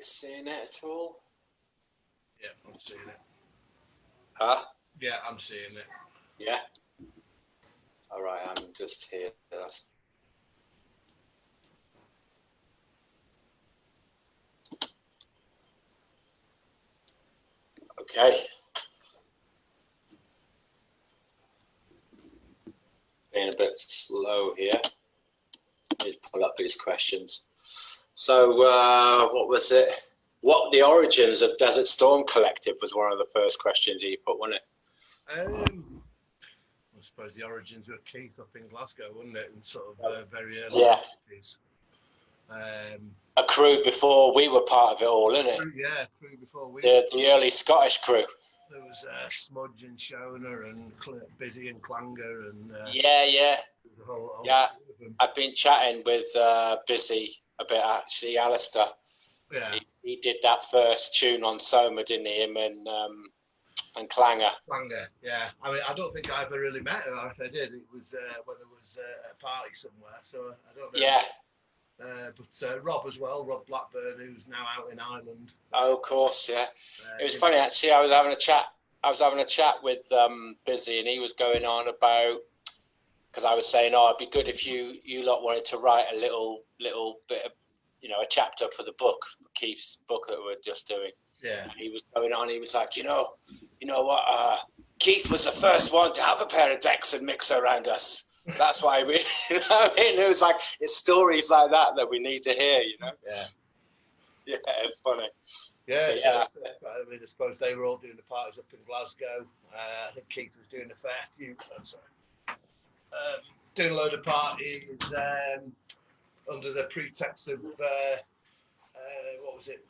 seeing it at all? Yeah, I'm seeing it. Huh? Yeah, I'm seeing it. Yeah. All right, I'm just here. That's... Okay. Being a bit slow here. Let's pull up these questions. So, what was it? What the origins of Desert Storm Collective was one of the first questions you put, wasn't it? I suppose the origins were Keith up in Glasgow, wasn't it? And sort of very early. Yeah. 90s. A crew before we were part of it all, isn't it? Yeah, crew before we. The early Scottish crew. There was Smudge and Shona and Busy and Clanger and. Yeah. The whole Yeah, I've been chatting with Busy a bit actually. Alistair. Yeah. He did that first tune on Soma, didn't he? Him and Clanger. Clanger, yeah. I mean, I don't think I ever really met him. If I did, it was when there was a party somewhere. So I don't know. Yeah. But Rob as well, Rob Blackburn, who's now out in Ireland. Oh, of course, yeah. It was funny actually. I was having a chat with Busy, and he was going on about, because I was saying, oh, it'd be good if you lot wanted to write a little bit of, a chapter for the book, Keef's book that we're just doing. Yeah. And he was going on. He was like, you know what? Keith was the first one to have a pair of decks and mixer around us. That's why we, I mean, it was like, it's stories like that we need to hear, Yeah. Yeah, it's funny. Yeah, yeah. So, I mean, I suppose they were all doing the parties up in Glasgow. I think Keith was doing a fair few. I'm sorry. Doing a load of parties under the pretext of, what was it?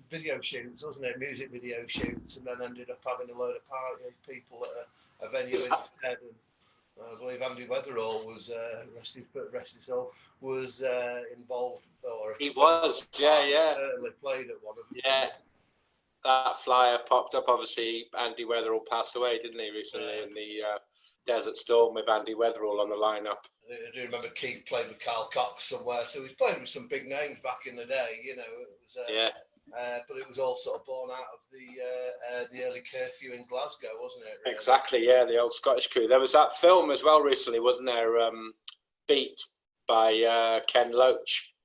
Video shoots, wasn't it? Music video shoots, and then ended up having a load of party people at a venue instead. And I believe Andy Weatherall was rest his soul was involved, or he was, yeah. They played at one of them. Yeah, that flyer popped up. Obviously, Andy Weatherall passed away, didn't he, recently in the Desert Storm with Andy Weatherall on the lineup. I do remember Keith played with Carl Cox somewhere, so he's played with some big names back in the day. It was but it was all sort of born out of the early curfew in Glasgow, wasn't it? Really? Exactly, yeah, the old Scottish crew. There was that film as well recently, wasn't there? Beat by Ken Loach.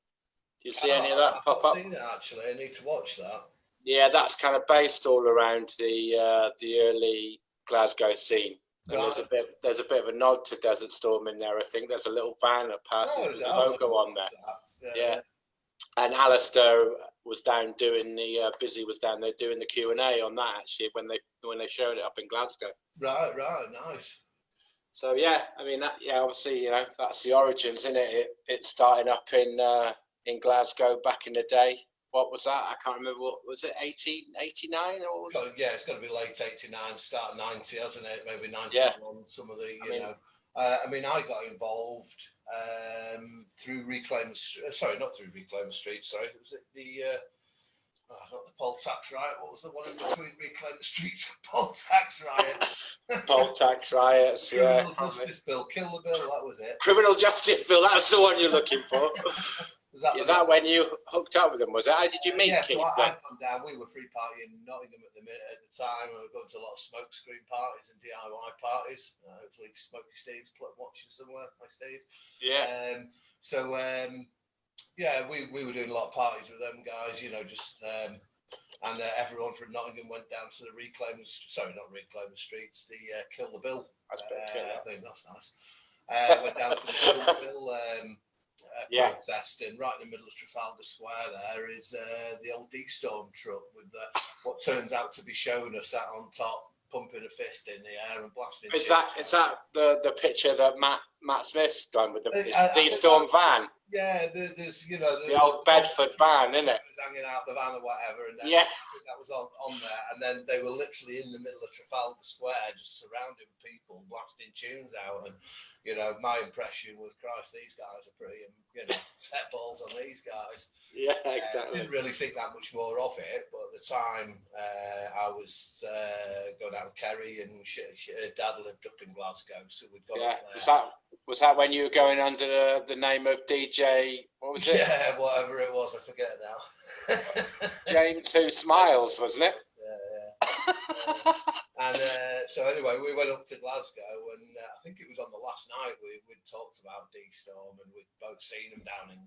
Do you see any of that pop up? I've seen it actually. I need to watch that. Yeah, that's kind of based all around the early Glasgow scene. And right. there's a bit of a nod to Desert Storm in there. I think there's a little van that passes with the logo on there. Yeah. And Alistair was down doing Busy was down there doing the Q&A on that actually when they showed it up in Glasgow. Right, nice. So yeah, I mean obviously that's the origins, isn't it? It starting up in Glasgow back in the day. What was that? I can't remember. What was it? 89 or? Yeah, it's got to be late 89, start 90, hasn't it? Maybe 91. Yeah. Some of the I mean, I got involved through not through Reclaim Street. Sorry, was it the not the poll tax riot? What was the one in between Reclaim Street and poll tax riots? Poll tax riots. Criminal Justice Bill, kill the bill. That was it. Criminal Justice Bill. That's the one you're looking for. Is that when you hooked up with them? Was it? How did you meet? Yeah, so I'd come down. We were free partying in Nottingham at the time. We were going to a lot of smoke screen parties and DIY parties. Hopefully, Smokey Steve's watching somewhere. Hi, Steve. Yeah. We were doing a lot of parties with them guys. And everyone from Nottingham went down to the not Reclaim the Streets, the Kill the Bill. I think that's nice. Went down to the Kill the Bill. Protest, and right in the middle of Trafalgar Square there is the old Dstorm truck with what turns out to be Shona sat on top, pumping a fist in the air and blasting. Is that the picture that Matt Smith's done with the Dstorm van? Yeah, there's the old Bedford van, isn't it? Hanging out the van or whatever, and then that was on there, and then they were literally in the middle of Trafalgar Square, just surrounding people, blasting tunes out, and my impression was, Christ, these guys are pretty, set balls on these guys. Yeah, exactly. Didn't really think that much more of it, but at the time, I was going out with Kerry, and Dad lived up in Glasgow, so we'd gone up there. Was that when you were going under the name of DJ? What was it? Yeah, whatever it was, I forget now. James Who Smiles, wasn't it? Yeah. And so anyway, we went up to Glasgow, and I think it was on the last night we'd talked about Dstorm, and we'd both seen them down in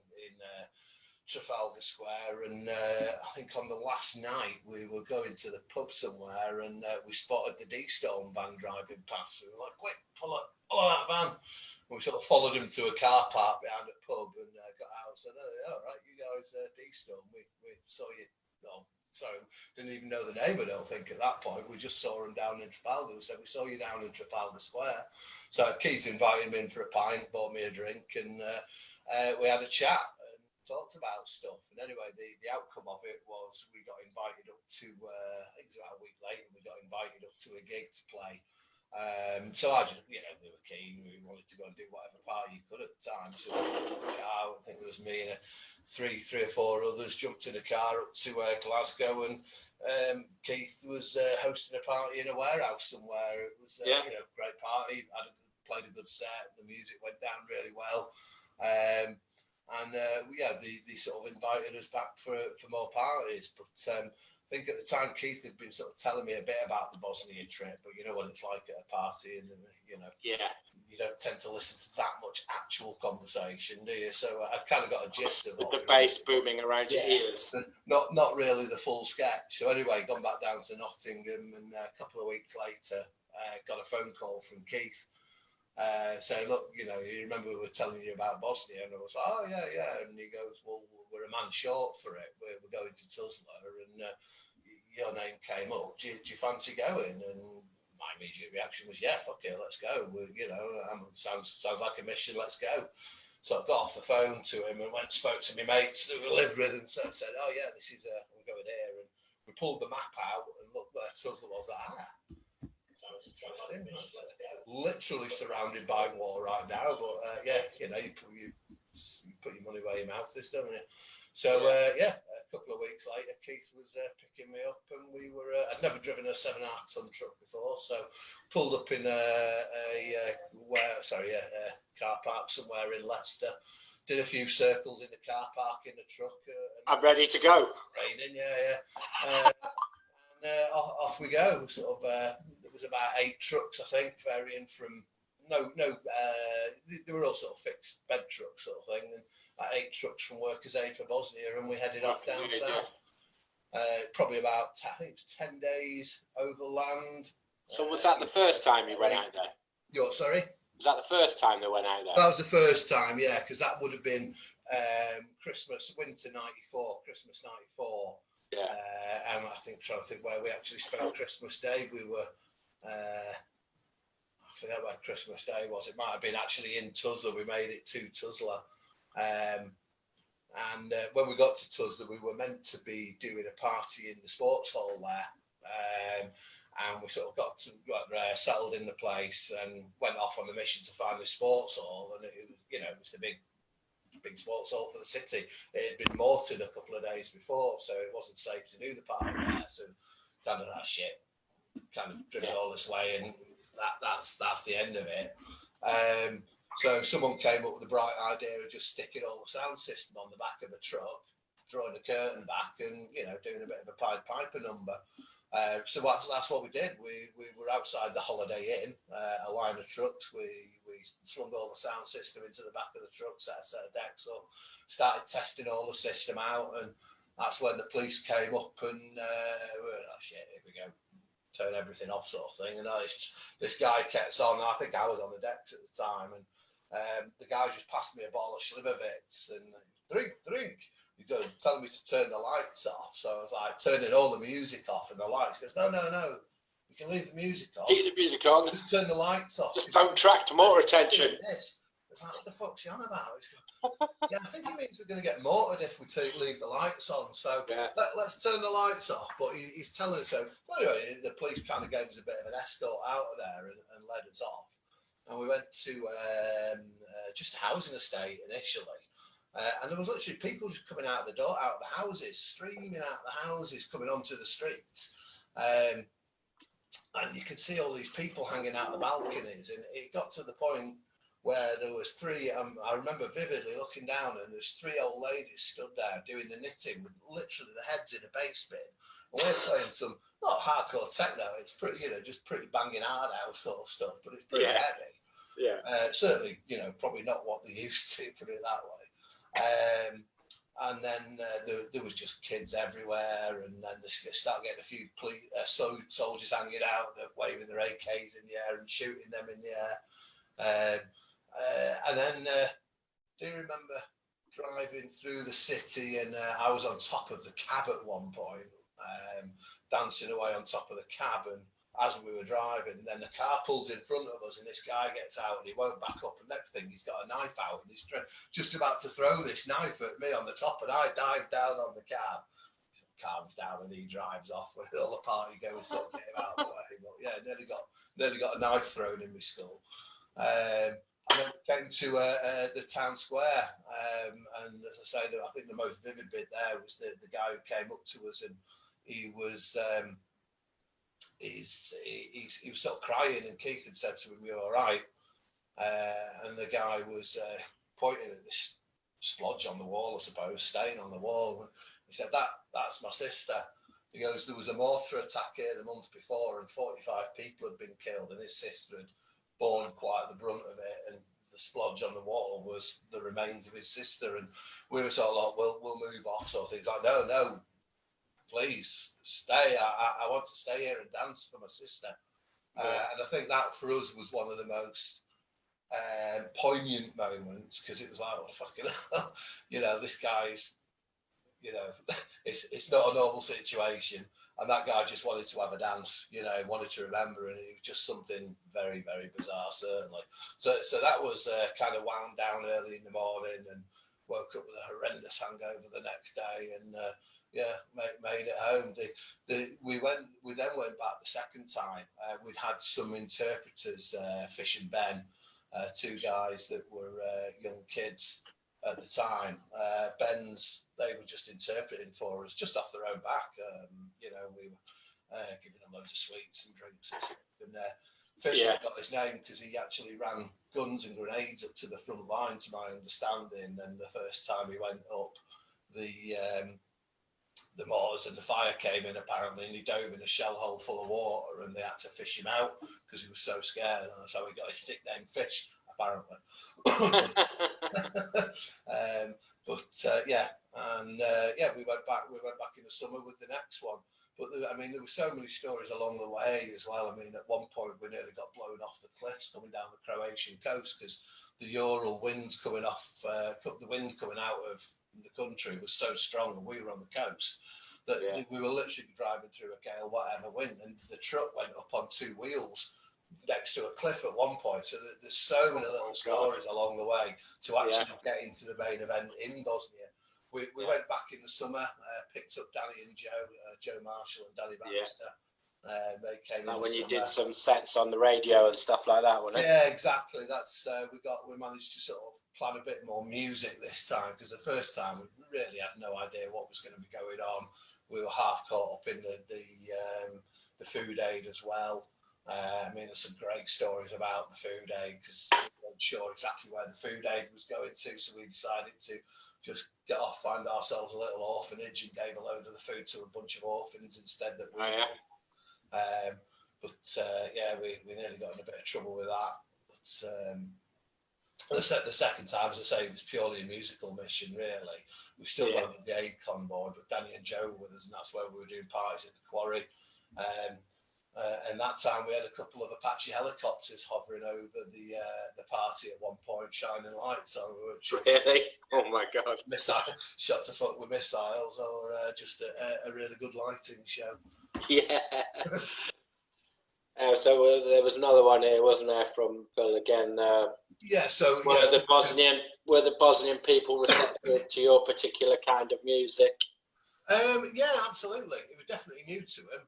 Trafalgar Square. And I think on the last night we were going to the pub somewhere, and we spotted the Dstorm van driving past. We were like, "Quick, pull up that van!" And we sort of followed him to a car park behind the pub and got out. Said, "Oh, all right, you guys, Dstorm, we saw you." No, sorry, didn't even know the name, I don't think, at that point. We just saw him down in Trafalgar. We said, "We saw you down in Trafalgar Square." So Keith invited me in for a pint, bought me a drink, and we had a chat and talked about stuff. And anyway, the outcome of it was we got invited up to, I think it was about a week later, we got invited up to a gig to play. So I just, we were keen. We wanted to go and do whatever part you could at the time. So I think it was me and three or four others jumped in a car up to Glasgow, and Keith was hosting a party in a warehouse somewhere. It was great party. Played a good set. The music went down really well, and they sort of invited us back for more parties. But I think at the time Keith had been sort of telling me a bit about the Bosnia trip, but you know what it's like at a party, and you don't tend to listen to that much actual conversation, do you? So I kind of got a gist of the bass booming around your ears. Not really the full sketch. So anyway, gone back down to Nottingham, and a couple of weeks later, got a phone call from Keith. Say, "Look, you remember we were telling you about Bosnia?" And I was like, "Oh, yeah. And he goes, "Well, we're a man short for it. We're going to Tuzla, and your name came up. Do you fancy going?" And my immediate reaction was, "Yeah, fuck it, let's go. Sounds like a mission. Let's go." So I got off the phone to him and went and spoke to my mates that we lived with, and said, "Oh yeah, this is we're going here." And we pulled the map out and looked where Tuzla was. Interesting. Literally surrounded by war right now, but you put your money where your mouth is, don't you? So a couple of weeks later, Keith was picking me up, and we were. I'd never driven a 7.5-ton truck before, so pulled up in a car park somewhere in Leicester. Did a few circles in the car park in the truck. I'm ready to go. Raining, yeah. And off we go. Sort of, there was about 8 trucks, I think, varying from they were all sort of fixed bed trucks, sort of thing, and 8 trucks from Workers' Aid for Bosnia, and we headed off down south. Probably about, I think it was 10 days overland. So was that the first time you went out there? Sorry? Was that the first time they went out there? That was the first time, yeah, because that would have been winter 94, Christmas 94. Yeah. And trying to think where we actually spent Christmas Day. We were, I forget where Christmas Day was. It might have been actually in Tuzla. We made it to Tuzla. And when we got to Tuzla, we were meant to be doing a party in the sports hall there. And we sort of got settled in the place and went off on a mission to find the sports hall. And it was the big sports hall for the city. It had been mortared a couple of days before, so it wasn't safe to do the party there. So kind of that shit, kind of driven all this way, and that's the end of it. So someone came up with the bright idea of just sticking all the sound system on the back of the truck, drawing the curtain back, and doing a bit of a Pied Piper number. So that's what we did. We were outside the Holiday Inn, a line of trucks. We slung all the sound system into the back of the truck, set a set of decks up, started testing all the system out, and that's when the police came up and shit, here we go, turn everything off, sort of thing. And this guy kept on. I think I was on the decks at the time, and the guy just passed me a bottle of Slivovitz and drink. He goes telling me to turn the lights off. So I was like turning all the music off and the lights. He goes, no, you can leave the music on. Leave the music on. Just turn the lights off. Just don't attract more attention. It's like, what the fuck's he on about? Yeah, I think he means we're going to get mortared if we leave the lights on. So let's turn the lights off. But he's telling us so. Anyway, the police kind of gave us a bit of an escort out of there and led us off. And we went to just a housing estate initially. And there was literally people just coming out of the houses, streaming out the houses, coming onto the streets. And you could see all these people hanging out the balconies. And it got to the point where there was three. I remember vividly looking down, and there's three old ladies stood there doing the knitting with literally the heads in a bass bin. And we're playing some not hardcore techno. It's pretty, just pretty banging hard house sort of stuff, but it's pretty heavy. Yeah. Certainly, probably not what they used to, put it that way. And then there was just kids everywhere, and then they start getting a few soldiers hanging out, waving their AKs in the air and shooting them in the air. And then, do you remember driving through the city? And I was on top of the cab at one point, dancing away on top of the cab, and as we were driving, then the car pulls in front of us, and this guy gets out and he won't back up. And next thing, he's got a knife out and he's just about to throw this knife at me on the top, and I dive down on the cab. Calms down and he drives off. With all the party goes, sort of get him out of the way. But yeah, nearly got a knife thrown in my skull. And then we came to the town square, and as I say, I think the most vivid bit there was the guy who came up to us, and he was. He was sort of crying, and Keith had said to him, "You're all right?" And the guy was pointing at this splodge on the wall, I suppose, stain on the wall. He said, "That's my sister." He goes, "There was a mortar attack here the month before, and 45 people had been killed, and his sister had borne quite the brunt of it, and the splodge on the wall was the remains of his sister." And we were sort of like, "We'll move off," sort of things. Like, no. Please stay. I want to stay here and dance for my sister. And I think that for us was one of the most poignant moments, because it was like, oh, fucking hell. This guy's, it's not a normal situation. And that guy just wanted to have a dance, wanted to remember. And it was just something very, very bizarre, certainly. So that was kind of wound down early in the morning, and woke up with a horrendous hangover the next day. And, made it home. We then went back the second time. We'd had some interpreters, Fish and Ben, two guys that were young kids at the time. They were just interpreting for us, just off their own back. We were giving them loads of sweets and drinks and stuff. And Fish got his name because he actually ran guns and grenades up to the front line, to my understanding. And the first time he went up, the mortars and the fire came in, apparently, and he dove in a shell hole full of water, and they had to fish him out because he was so scared. And that's how he got his nickname Fish, apparently. We went back in the summer with the next one. But there were so many stories along the way as well. At one point we nearly got blown off the cliffs coming down the Croatian coast, because the Ural winds coming off, the wind coming out of the country was so strong, and we were on the coast, that we were literally driving through a gale, whatever wind, and the truck went up on two wheels next to a cliff at one point. So there's so many little stories along the way to actually get into the main event in Bosnia. We went back in the summer, picked up Danny and Joe Marshall and Danny Bannister. They came in when you did some sets on the radio and stuff like that, wasn't it? Yeah, exactly. That's we managed to sort of plan a bit more music this time, because the first time we really had no idea what was going to be going on. We were half caught up in the food aid as well. There's some great stories about the food aid, because we weren't sure exactly where the food aid was going to, so we decided to just get off, find ourselves a little orphanage, and gave a load of the food to a bunch of orphans instead. We nearly got in a bit of trouble with that. But the second time, as I say, it was purely a musical mission, really. We still wanted the aid convoy, but Danny and Joe were with us, and that's where we were doing parties at the quarry. And that time we had a couple of Apache helicopters hovering over the party at one point, shining lights on. Really? Oh my God! Shots of fuck with missiles, or just a really good lighting show. Yeah. So there was another one here, wasn't there, from Bill again? So were the Bosnian people receptive to your particular kind of music? Absolutely. It was definitely new to him.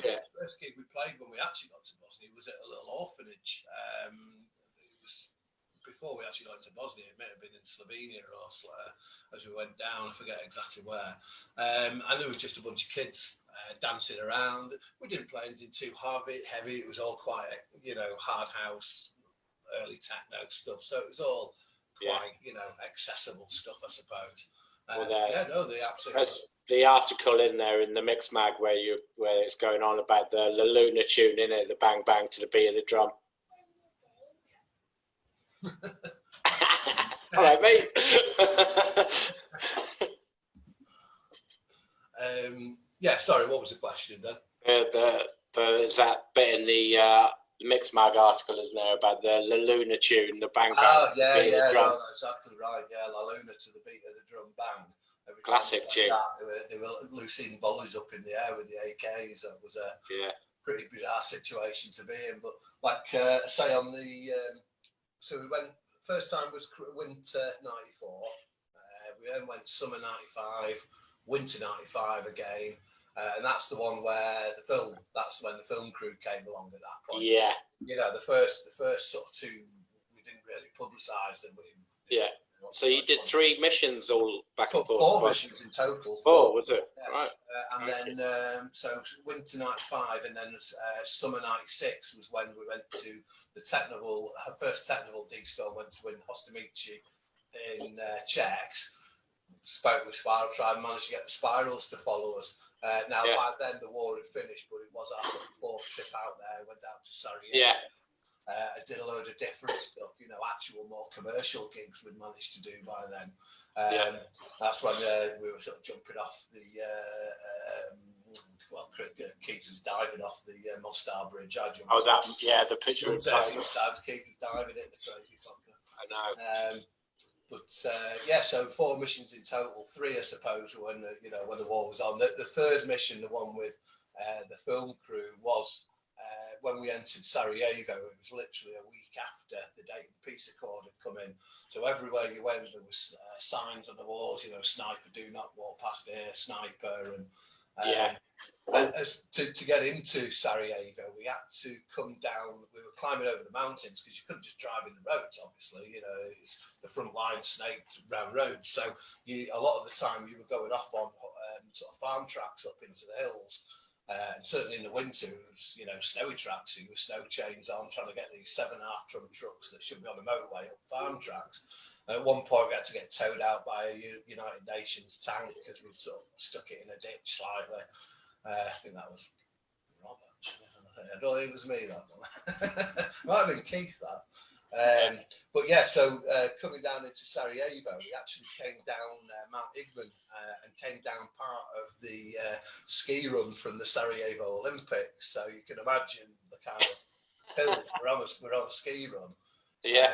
The first gig we played when we actually got to Bosnia was at a little orphanage. It was before we actually got to Bosnia. It may have been in Slovenia or as we went down. I forget exactly where. And there was just a bunch of kids dancing around. We didn't play anything too heavy. It was all quite, hard house, early techno stuff. So it was all quite, you know, accessible stuff, I suppose. Well, yeah, no, they absolutely. There's the article in there in the Mix Mag where it's going on about the Luna tune, in it, the bang bang to the beat of the drum. All right, mate. Yeah, sorry, what was the question then? There's that bit in the Mix Mag article, isn't there, about the Luna tune, the bang bang. Oh, yeah, to the beat of the drum. no, that's exactly right. Yeah, La Luna to the beat of the drum bang. Classic tune. They were loosing volleys up in the air with the AKs. That was a pretty bizarre situation to be in. But like say on the, so we went, first time was winter 94. We then went summer 95, winter 95 again. And that's the one where that's when the film crew came along at that point. Yeah. You know, the first sort of two, we didn't really publicise them. Yeah. So you did 3 missions all back and forth? 4 missions in total. 4, was it? Yeah. Right. And then, so winter 95 and then summer 96 was when we went to the technical, her first technical Dstorm went to win Hostamici in Czechs. Spoke with Spiral Tribe, managed to get the Spirals to follow us. Now, by then the war had finished, but it was our sort of 4th trip out there. Went down to Sarajevo. Yeah. I did a load of different stuff, you know, actual more commercial gigs we'd managed to do by then. That's when we were sort of jumping off the, Keith was diving off the Mostar Bridge. I jumped the picture of Keith was diving in the crazy fucker. I know. So 4 missions in total, 3 I suppose when when the war was on. The third mission, the one with the film crew, was when we entered Sarajevo. It was literally a week after the Dayton Peace Accord had come in. So everywhere you went, there was signs on the walls, you know, sniper, do not walk past here, sniper, and to get into Sarajevo, we had to come down. We were climbing over the mountains because you couldn't just drive in the roads. Obviously, you know, it's the front line snaked round roads. So a lot of the time you were going off on sort of farm tracks up into the hills. And certainly in the winter, it was, you know, snowy tracks. You with snow chains on, trying to get these 7.5-ton trucks that should be on the motorway up farm tracks. At one point, we had to get towed out by a United Nations tank because we sort of stuck it in a ditch slightly. I think that was Rob, actually. I don't think it was me, that one. Might have been Keith, that. But yeah, so coming down into Sarajevo, we actually came down Mount Igman and came down part of the ski run from the Sarajevo Olympics. So you can imagine the kind of hills. We're on a ski run. Yeah.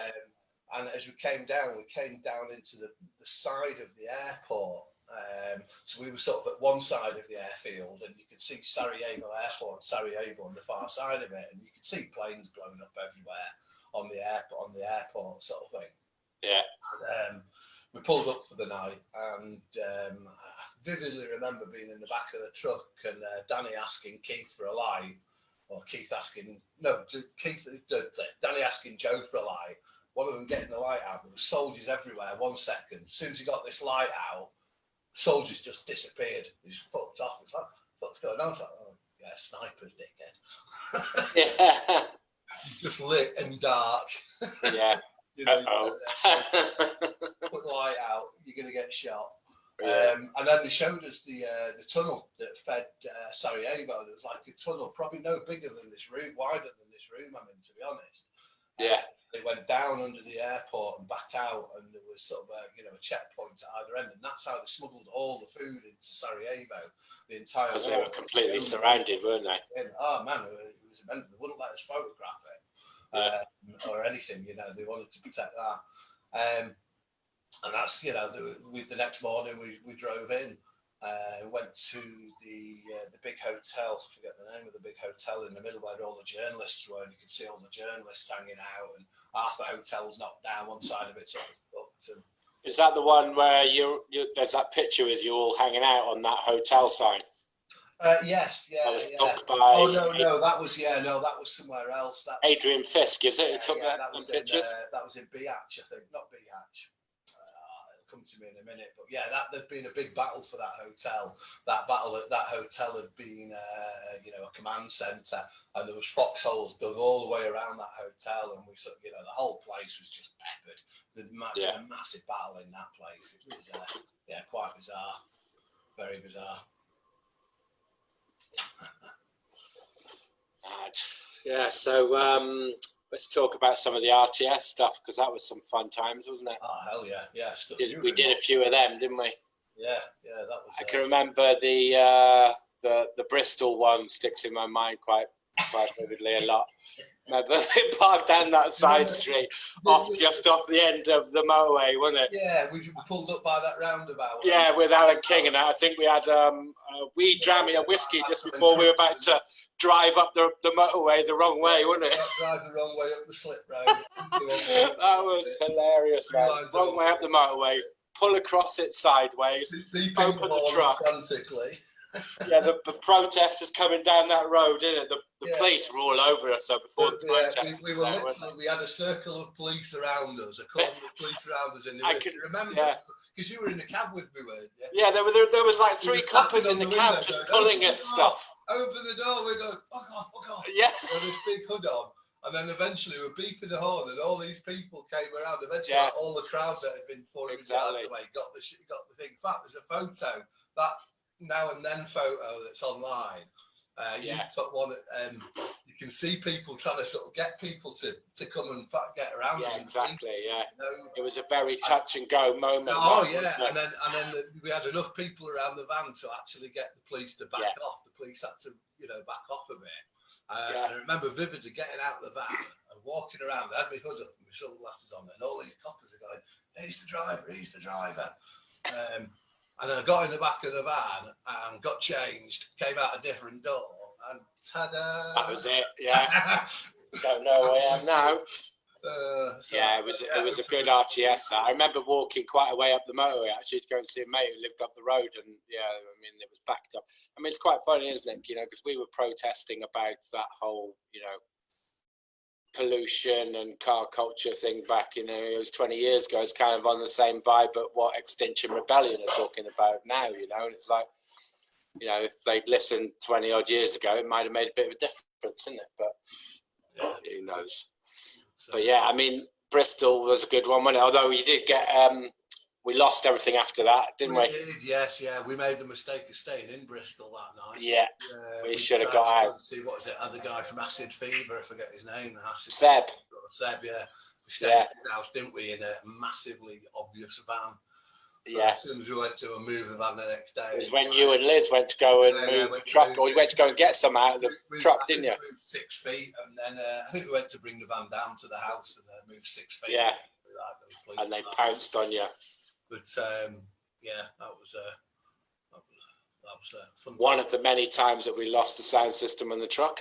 And as we came down into the side of the airport. So we were sort of at one side of the airfield, and you could see Sarajevo Airport, Sarajevo on the far side of it, and you could see planes blowing up everywhere on the airport sort of thing. Yeah. And, we pulled up for the night, and I vividly remember being in the back of the truck and Danny asking Keith for a light, or Danny asking Joe for a light. One of them getting the light out. There were soldiers everywhere. 1 second. As soon as he got this light out, soldiers just disappeared. They just fucked off. It's like, what's going on? I was like, oh, yeah, snipers, dickhead. Yeah. Just lit and dark. Yeah. You know, put the light out, you're going to get shot. Yeah. And then they showed us the tunnel that fed Sarajevo. There was like a tunnel, probably no bigger than this room, wider than this room, I mean, to be honest. Yeah. It went down under the airport and back out, and there was sort of a checkpoint at either end, and that's how they smuggled all the food into Sarajevo. The entire because they were completely surrounded, weren't they? And, oh man, it was immense. They wouldn't let us photograph it or anything. You know, they wanted to protect that. And that's, you know, the next morning we drove in. Went to the big hotel. I forget the name of the big hotel in the middle where all the journalists were, and you could see all the journalists hanging out, and half the hotel's knocked down, one side of it's sort of booked. And is that the one where there's that picture with you all hanging out on that hotel sign? Yes, yeah. That was yeah. by oh no, that was somewhere else. That Adrian Fisk, is it? Yeah, He took that was pictures. that was in Bihać, I think, not Bihać. come to me in a minute. But yeah, there'd been a big battle for that hotel. That hotel had been, you know, a command centre, and there was foxholes dug all the way around that hotel, and we sort of, you know, the whole place was just peppered. There'd been a massive battle in that place. It was, yeah, quite bizarre, very bizarre. Right. Yeah. So let's talk about some of the RTS stuff, because that was some fun times, wasn't it? Oh hell yeah, yeah. We did a few of them, didn't we? Yeah, that was. I can remember the Bristol one sticks in my mind quite vividly a lot. Remember, it parked down that side street, just off the end of the motorway, wasn't it? Yeah, we pulled up by that roundabout. Yeah, with Alan King and that. I think we had we drank me a whiskey just before we were about to drive up the motorway the wrong way, wasn't it? Drive the wrong way up the slip road. That was hilarious, man. Wrong way up the motorway, pull across it sideways, open the truck. Frantically. Yeah, the protesters coming down that road, didn't it? The police were all over us. So before the protesters, we were literally, we had a circle of police around us, a cordon of police around us, and I can remember because you were in the cab with me, weren't you? Yeah, there was like 3 coppers in the cab just pulling at stuff. Open the door, we go, fuck off. Yeah. With this big hood on. And then eventually we're beeping the horn, and all these people came around. Eventually, like, all the crowds that had been 400 yards away got the thing. In fact, there's a photo, that now and then photo that's online. You took one. You can see people trying to sort of get people to come and get around. Yeah, exactly. Yeah, you know? It was a very touch and go moment. Oh yeah, and then we had enough people around the van to actually get the police to back off. The police had to, you know, back off a bit. I remember vividly getting out of the van and walking around. I had my hood up and my sunglasses on, and all these coppers are going, "He's the driver." And I got in the back of the van and got changed, came out a different door, and ta-da! That was it. Yeah. Don't know where I am now. It was a good RTS. I remember walking quite a way up the motorway actually to go and see a mate who lived up the road, and I mean, it was backed up. I mean, it's quite funny, isn't it? You know, because we were protesting about that whole, you know, pollution and car culture thing back, you know, it was 20 years ago. It's kind of on the same vibe, but what Extinction Rebellion are talking about now, you know, and it's like, you know, if they'd listened 20 odd years ago, it might have made a bit of a difference, isn't it? But who knows? But yeah, I mean, Bristol was a good one, wasn't it? Although we did get, we lost everything after that, didn't we? We did, yes, yeah. We made the mistake of staying in Bristol that night. Yeah, we should have got out. See, what was it? Other guy from Acid Fever, I forget his name. Seb. Seb, yeah. We stayed in his house, didn't we, in a massively obvious van. So as soon as we went to move the van the next day. It was when you and Liz went to go and move the truck, or you went to go and get some out of the truck, didn't you? We moved 6 feet, and then I think we went to bring the van down to the house and then moved 6 feet. Yeah. And they pounced on you. But yeah, that was fun. One of the many times that we lost the sound system on the truck.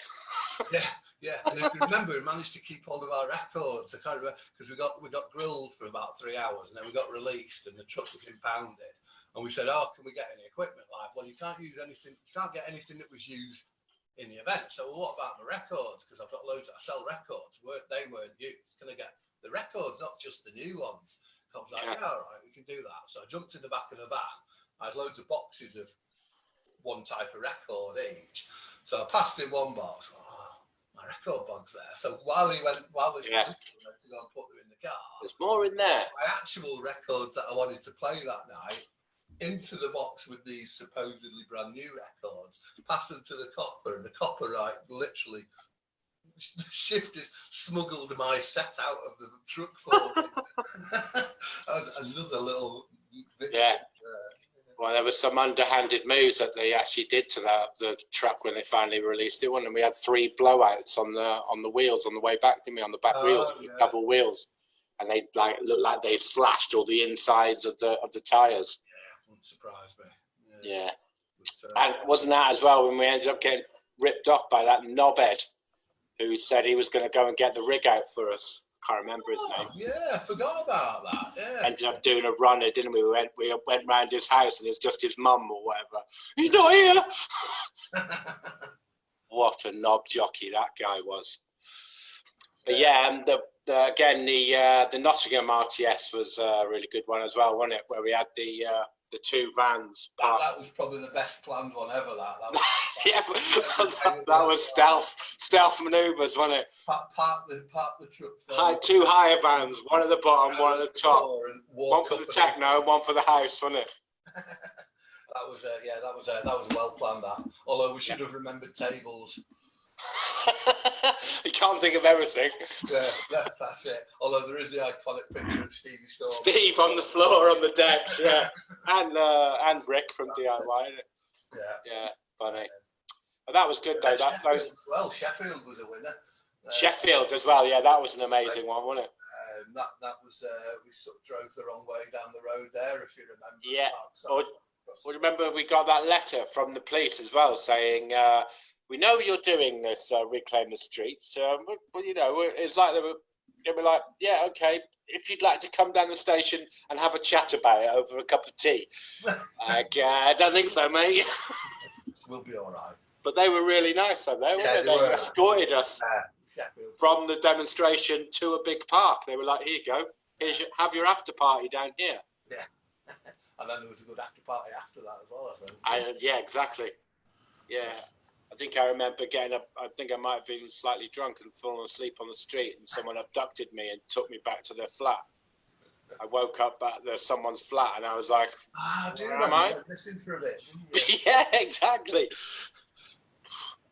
Yeah. And if you remember, we managed to keep hold of our records. I can't remember, because we got grilled for about 3 hours, and then we got released, and the truck was impounded. And we said, "Oh, can we get any equipment?" Like, well, you can't use anything. You can't get anything that was used in the event. So, well, what about the records? Because I've got loads. I sell records. They weren't used. Can I get the records, not just the new ones? I was like, yeah, all right, we can do that. So I jumped in the back of the van. I had loads of boxes of one type of record each. So I passed him one box. Oh, my record bug's there. So while he went to go and put them in the car, there's more in there. My actual records that I wanted to play that night into the box with these supposedly brand new records, passed them to the copper, and the copper, right, literally shifted, smuggled my set out of the truck for me. That was another little bit. Yeah. Well, there was some underhanded moves that they actually did to the truck when they finally released it. And we had 3 blowouts on the wheels on the way back, didn't we? On the back wheels, double wheels, and they looked like they slashed all the insides of the tires. Yeah, wouldn't surprise me. Yeah. But, and wasn't that as well when we ended up getting ripped off by that knobhead who said he was going to go and get the rig out for us? Can't remember his name. Yeah, I forgot about that. Yeah. Ended up doing a runner, didn't we? We went round his house, and it's just his mum or whatever. He's not here. What a knob jockey that guy was. But yeah, and the again, the Nottingham RTS was a really good one as well, wasn't it? Where we had the 2 vans. That was probably the best planned one ever. That was yeah, that was stealth manoeuvres, wasn't it? Park the trucks. Had 2 hire vans, one at the bottom, one at the top. One for the techno, one for the house, wasn't it? That was well planned. That, although we should have remembered tables. You can't think of everything. Yeah, that's it. Although there is the iconic picture of Stevie Storm. Steve on the floor on the decks, yeah, and Rick from DIY. Isn't it? Yeah, funny. But that was good though. Sheffield was a winner. Sheffield as well, yeah, that was an amazing one, wasn't it? That was we sort of drove the wrong way down the road there, if you remember. Yeah. Or remember we got that letter from the police as well saying. We know you're doing this, reclaim the streets. But you know, it's like they were like, yeah, okay. If you'd like to come down the station and have a chat about it over a cup of tea, like, I don't think so, mate. We'll be all right. But they were really nice, though. They escorted us from the demonstration to a big park. They were like, here you go. Have your after party down here. Yeah. And then there was a good after party after that as well, I think. Yeah, exactly. Yeah. I think I remember getting up. I think I might have been slightly drunk and fallen asleep on the street, and someone abducted me and took me back to their flat. I woke up at someone's flat, and I was like, "Where am I?" Missing for a bit. Yeah, exactly.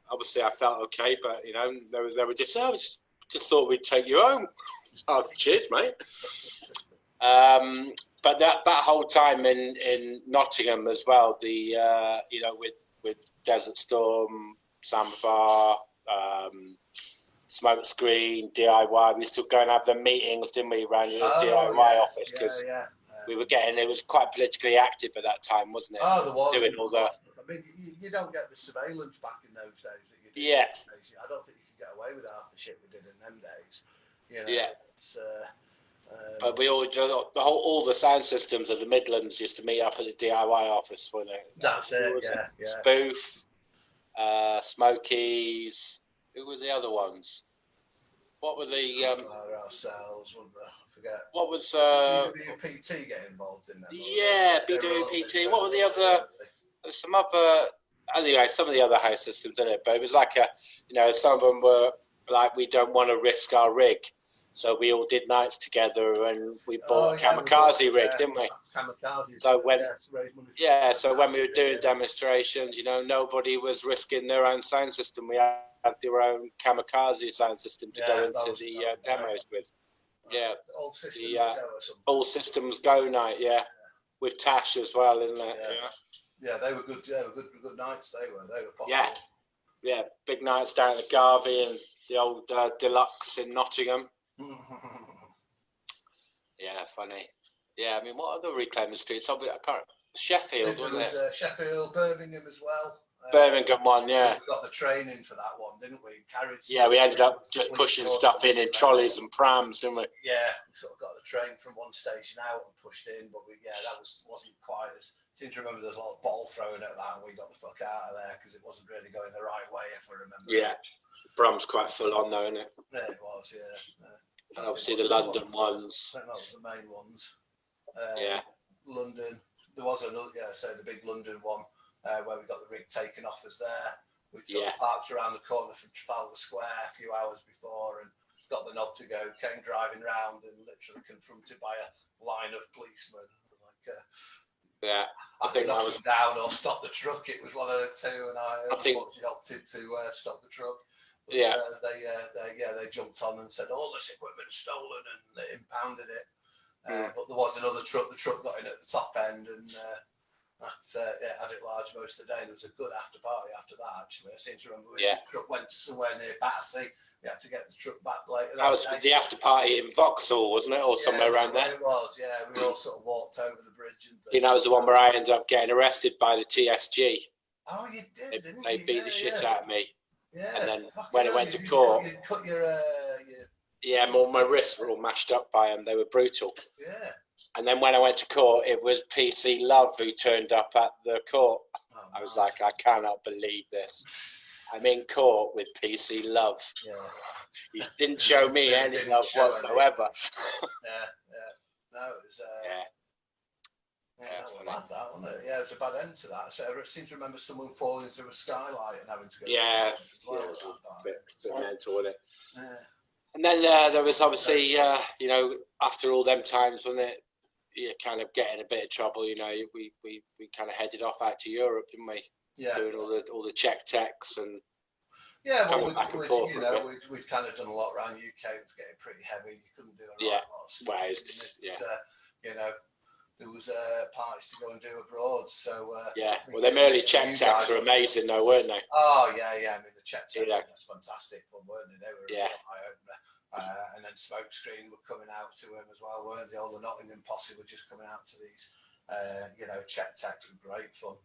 Obviously, I felt okay, but you know, they were just, just thought we'd take you home. Oh, cheers, mate. But that whole time in Nottingham as well, the you know, with Desert Storm, Sandbar, Smoke Screen, DIY, we used to go and have the meetings, didn't we, around the DIY office, because we were getting, it was quite politically active at that time, wasn't it? Oh, there was. Doing all that. I mean, you don't get the surveillance back in those days that you did. Yeah. I don't think you could get away with half the shit we did in them days. You know, yeah. It's, but we all the sound systems of the Midlands used to meet up at the DIY office, wasn't it? That's it. Yeah. Spoof, Smokies. Who were the other ones? What were the ourselves? I forget. What was BWPT get involved in them? Yeah, BWPT. What were the other? There's some other. Anyway, some of the other house systems in it, but it was like some of them were like, we don't want to risk our rig. So we all did nights together, and we bought a kamikaze rig, didn't we? Kamikaze. So when we were doing demonstrations, nobody was risking their own sound system. We had their own kamikaze sound system to go into the demos with. Yeah, all systems go night. Yeah, with Tash as well, isn't it? Yeah, they were good. Yeah, good nights. They were popular. Yeah, big nights down at the Garvey and the old Deluxe in Nottingham. Yeah, funny. Yeah, I mean, what other reclaiming streets? I can't. Sheffield, wasn't it? Sheffield, Birmingham as well. Birmingham one, yeah. We got the training for that one, didn't we? We ended up just pushing stuff in trolleys and prams, didn't we? Yeah, we sort of got the train from one station out and pushed in, but that wasn't quite as. I seem to remember there's a lot of ball throwing at that, and we got the fuck out of there because it wasn't really going the right way, if I remember. Yeah, Brum's quite full on though, isn't it? Yeah, it was. Yeah. And obviously the London ones. I think that was the main ones. London. There was another. Yeah, so the big London one. Where we got the rig taken off us there. We sort of parked around the corner from Trafalgar Square a few hours before and got the nod to go, came driving round and literally confronted by a line of policemen. I think that was down or stop the truck. It was one of the two, and I opted to stop the truck. But, they jumped on and said all this equipment's stolen, and they impounded it. But there was another truck. The truck got in at the top end and. Had it large most of the day. There was a good after party after that, actually. I seem to remember when the truck went to somewhere near Battersea. We had to get the truck back later. That was the after party in Vauxhall, wasn't it? Or somewhere around there? It was, yeah. We all sort of walked over the bridge. That was the one where I ended up getting arrested by the TSG. Oh, you did, didn't you? They beat the shit out of me. Yeah. And then when I went to court... You cut your... Yeah, my wrists were all mashed up by them. They were brutal. Yeah. And then when I went to court, it was PC Love who turned up at the court. I was like, I cannot believe this. I'm in court with PC love. Yeah. He didn't show me any love whatsoever. No, it was. Yeah. That was bad, that wasn't it? Yeah, it was a bad end to that. So I seem to remember someone falling through a skylight and having to go. Yeah, it was a bit mental, wasn't it? Yeah. And then there was obviously, you know, after all them times, wasn't it? You kind of getting a bit of trouble. You know, we kind of headed off out to Europe, didn't we? Yeah. Doing all the Czech techs and. Yeah, well, we'd kind of done a lot around UK. It was getting pretty heavy. You couldn't do a lot of stuff. You know, there was parties to go and do abroad. So well, them early Czech techs were amazing, though, weren't they? Oh yeah. I mean, the Czech techs was fantastic fun, weren't they? They were a eye opener. And then Smokescreen were coming out to him as well, weren't they? All the Nottingham posse were just coming out to these, you know, Czech techs were great fun.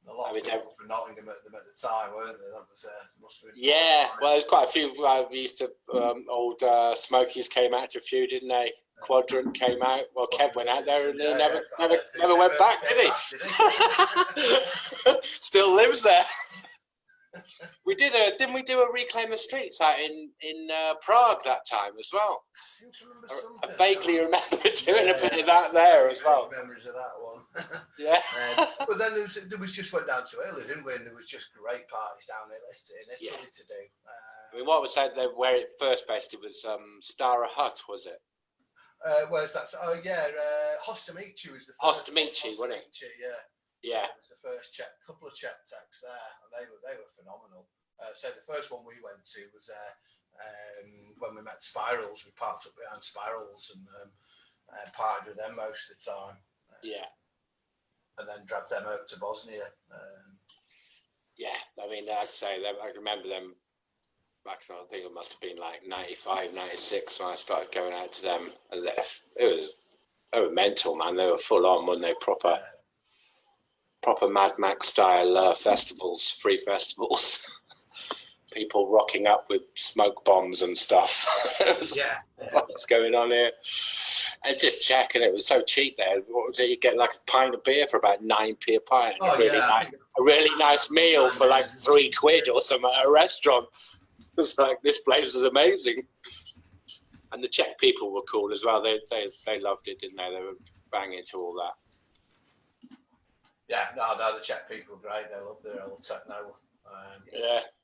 A lot of people from Nottingham at the time, weren't they? That was must have been. Yeah, well, there's quite a few. We used to old Smokies came out to a few, didn't they? Quadrant came out. Well, Kev went out there and he never went back, did he? Still lives there. Didn't we do a Reclaim the Streets out in Prague that time as well? I seem to remember something. I vaguely remember doing a bit of that there as well. Memories of that one. Yeah. But then there was just went down to Italy, didn't we? And there was just great parties down in Italy to do. I mean, what was that? Where it first based? It was Stara Hut, was it? Where's that? Oh yeah, Hostamici was the first. Hostamici, wasn't it? Yeah. It was the first couple of Czech techs there, and they were phenomenal. So the first one we went to was when we met Spirals. We parked up behind Spirals and partied with them most of the time. And then dragged them out to Bosnia. I mean, I'd say that I remember them back then. I think it must have been like 95, 96 when I started going out to them. And they were mental, man. They were full on, weren't they? Proper Mad Max style festivals, free festivals. People rocking up with smoke bombs and stuff. What's going on here? And just checking, it was so cheap there. What was it? You get like a pint of beer for about 9p a pint. A really nice meal for like £3 or something at a restaurant. It was like, this place is amazing. And the Czech people were cool as well. They loved it, didn't they? They were banging to all that. Yeah, no, the Czech people were great. They loved their old techno.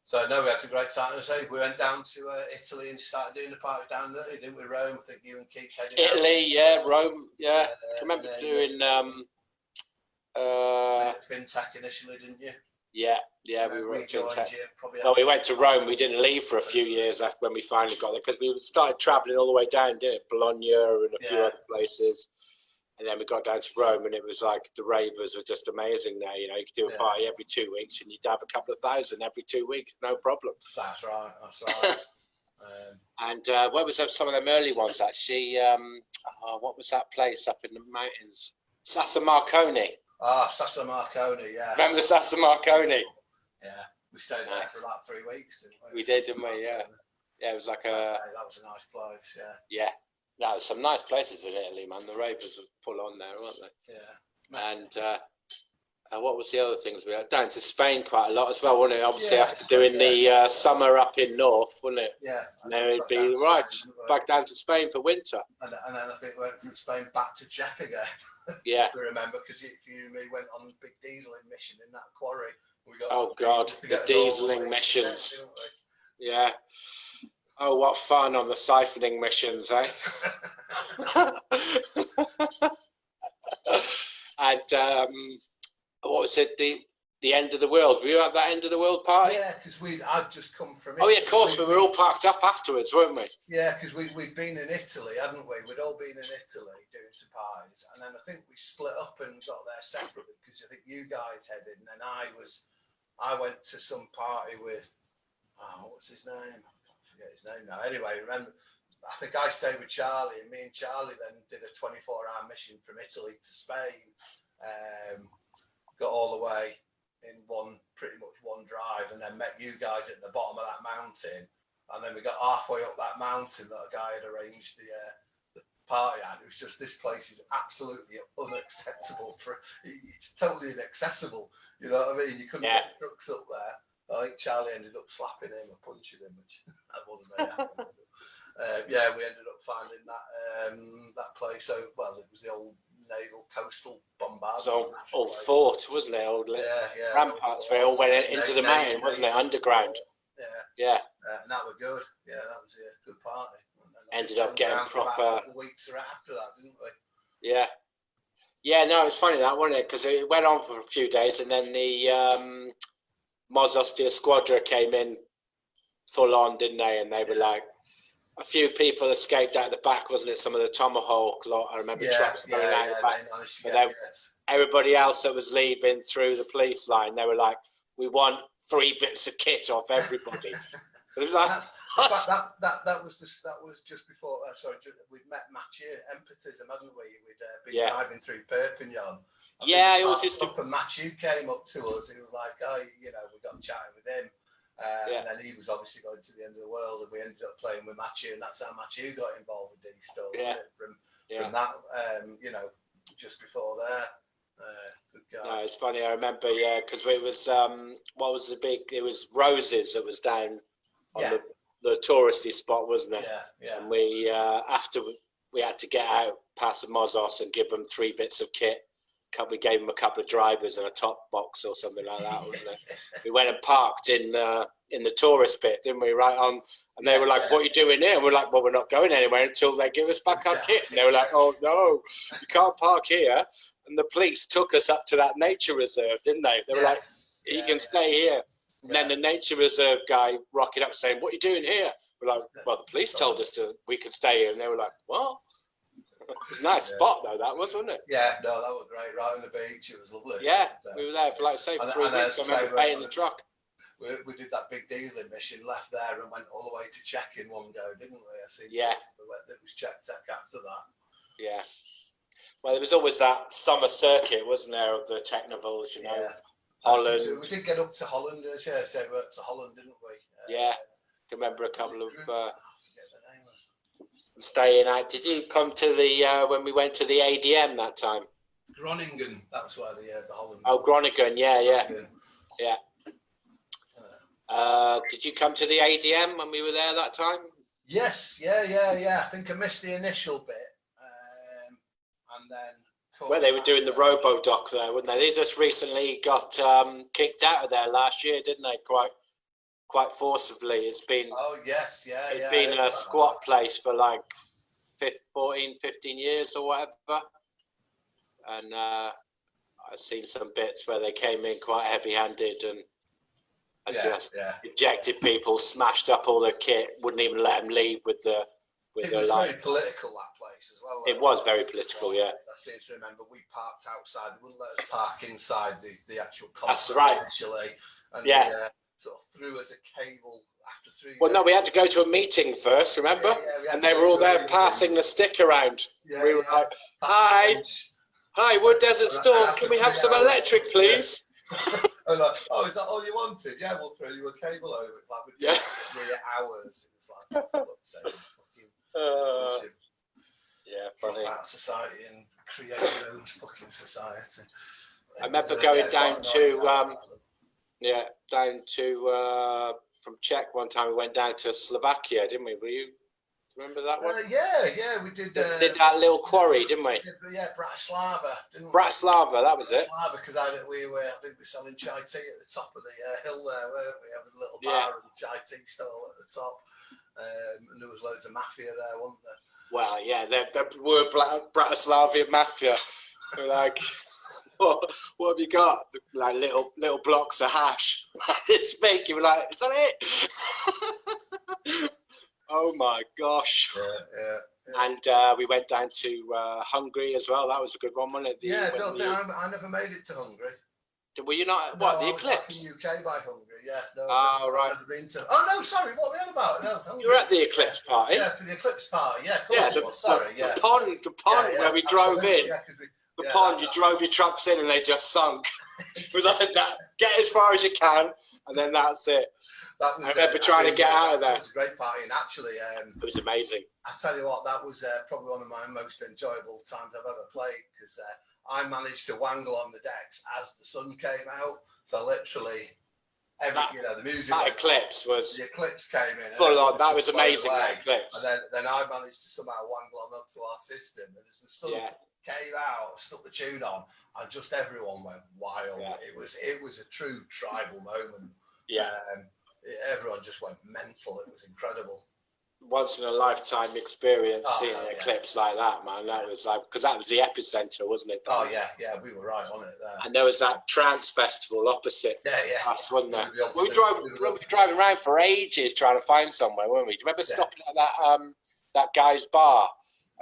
So no, we had a great time. We went down to Italy and started doing the party down there, didn't we? Rome. I think you and Keith headed Italy, Rome. I remember doing FinTech initially, didn't you? Yeah, we were. Well, we went to Rome. We didn't leave for a few years after when we finally got there because we started travelling all the way down, didn't it? Bologna and a few other places. And then we got down to Rome, and it was like the ravers were just amazing there. You know, you could do a party every 2 weeks, and you'd have a couple of thousand every 2 weeks, no problem. That's right. And what was some of them early ones actually? What was that place up in the mountains? Sassa Marconi. Sassa Marconi, yeah. Remember Sassa Marconi? Yeah, we stayed there for about 3 weeks, didn't we? We did, didn't we? Yeah. Yeah, it was like that was a nice place, Yeah. No, there's some nice places in Italy, man. The ravers were full on there, weren't they? Yeah. And what was the other things we had? Down to Spain quite a lot as well, wasn't it? Obviously, after doing the summer up in north, wasn't it? Yeah. And then it'd be back down to Spain for winter. And then I think we went from Spain back to Czech again. Yeah. I remember, because if you and me went on a big dieseling mission in that quarry. We got the dieseling missions. Yeah. Oh, what fun on the siphoning missions, eh? And what was it? The end of the world. Were you at that end of the world party? Yeah, because I'd just come from Italy. Oh, yeah, of course. We were all packed up afterwards, weren't we? Yeah, because we'd been in Italy, hadn't we? We'd all been in Italy doing some parties. And then I think we split up and got there separately, because I think you guys headed. And then I went to some party with, what was his name? Forget his name now. Anyway, remember, I think I stayed with Charlie, and me and Charlie then did a 24-hour mission from Italy to Spain. Got all the way in pretty much one drive, and then met you guys at the bottom of that mountain. And then we got halfway up that mountain that a guy had arranged the party at. It was just, this place is absolutely unacceptable. It's totally inaccessible. You know what I mean? You couldn't get trucks up there. I think Charlie ended up slapping him or punching him, which I wasn't very happy with. Yeah, we ended up finding that place. So, well, it was the old naval coastal bombardment. Old fort, wasn't it? Old ramparts where it all went into the mountain, wasn't it? Underground. Yeah. And that was good. Yeah, that was a good party. Ended up getting proper. A couple of weeks after that, didn't we? Yeah. Yeah, no, it's funny that, wasn't it? Because it went on for a few days, and then the Mozos de Esquadra came in full on, didn't they? And they were like, a few people escaped out the back, wasn't it? Some of the Tomahawk lot. I remember trucks going out the back. But then everybody else that was leaving through the police line, they were like, we want 3 bits of kit off everybody. It was like, that was just before. We'd met Mathieu Empatism, hadn't we? We'd been driving through Perpignan. It was just and Mathieu came up to us. He was like, "Oh, we got chatting with him." And then he was obviously going to the end of the world, and we ended up playing with Mathieu, and that's how Mathieu got involved with Dstorm. From that, just before there. Good guy. No, it's funny. I remember, because it was what was the big? It was Roses that was down on the touristy spot, wasn't it? Yeah. And we after we had to get out past the Mozos and give them 3 bits of kit. We gave them a couple of drivers and a top box or something like that, wasn't it? We went and parked in the tourist bit, didn't we? Right on, and they were like, "What are you doing here?" And we're like, "Well, we're not going anywhere until they give us back our kit." And they were like, "Oh no, you can't park here." And the police took us up to that nature reserve, didn't they? They were like, "You can stay here." And then the nature reserve guy rocked up saying, "What are you doing here?" We're like, "Well, the police told us we could stay here." And they were like, "What?" It was a nice spot though, that was, wasn't it? Yeah, no, that was great. Right on the beach, it was lovely. Yeah, we were there for like 3 weeks. I remember paying the truck. We did that big dieseling mission, left there and went all the way to check in one go, didn't we? I think it was check tech after that. Yeah. Well, there was always that summer circuit, wasn't there, of the Technovals, Holland. We did get up to Holland, so we went to Holland, didn't we? I can remember a couple of staying out. Did you come to the when we went to the ADM that time? Groningen, that was where the Holland. Oh, Groningen, yeah. Did you come to the ADM when we were there that time? Yes, yeah. I think I missed the initial bit, and then. Well, they were doing the Robo-Doc there, wouldn't they? They just recently got kicked out of there last year, didn't they? Quite forcibly. It's been. Oh yes, It's been a squat place for like 15 years or whatever, and I've seen some bits where they came in quite heavy-handed and just ejected people, smashed up all the kit, wouldn't even let them leave with the. It was very political, that place as well. It was very political, yeah. I seem to remember we parked outside. They wouldn't let us park inside the actual concert. That's right. Initially, and they sort of threw us a cable after 3 Well, no, we had to go to a meeting first, remember? And they were all there passing the stick around. We were like, hi, Wood Desert Storm, can we have some electric, please? And like, oh, is that all you wanted? Yeah, we'll throw you a cable over. It's like, we did 3 hours. It was like, funny. That society and create your own fucking society. I remember going down to from Czech one time. We went down to Slovakia, didn't we? Were you remember that one? Yeah, we did. Did that little quarry, didn't we? Bratislava, didn't we? Bratislava, that was it. Because I think we were selling chai tea at the top of the hill there, weren't we? Having a little bar and chai tea stall at the top. And there was loads of mafia there, wasn't there? Well, yeah, there were Bratislavian mafia. We're like, what have you got? Like little blocks of hash. It's big. You were like, is that it? Oh my gosh. Yeah. And we went down to Hungary as well. That was a good one, wasn't it? I never made it to Hungary. Were you not? What, the Eclipse? In UK by Hungary, yeah. No, right. I've never been to. Oh no, sorry. What are we on about? No, Hungary. You were at the Eclipse party. Yeah, for the Eclipse party. Yeah, of course it was. Sorry, the pond where we drove in. Yeah, the pond, you drove your trucks in and they just sunk. It was like that. Get as far as you can, and then that's it. I remember trying to get out of there. It was a great party, and actually, it was amazing. I tell you what, that was probably one of my most enjoyable times I've ever played, because I managed to wangle on the decks as the sun came out. So literally, the music. That eclipse was the eclipse came in. Full on. That was amazing. That eclipse. And then I managed to somehow wangle on up to our system, and as the sun came out, stuck the tune on, and just everyone went wild. Yeah. It was a true tribal moment. Yeah. Everyone just went mental. It was incredible. Once in a lifetime experience seeing an eclipse like that, man. That was like, because that was the epicenter, wasn't it? Oh yeah, we were right on it there. And there was that trance festival opposite us, wasn't there? We were driving around for ages trying to find somewhere, weren't we? Do you remember stopping at that guy's bar?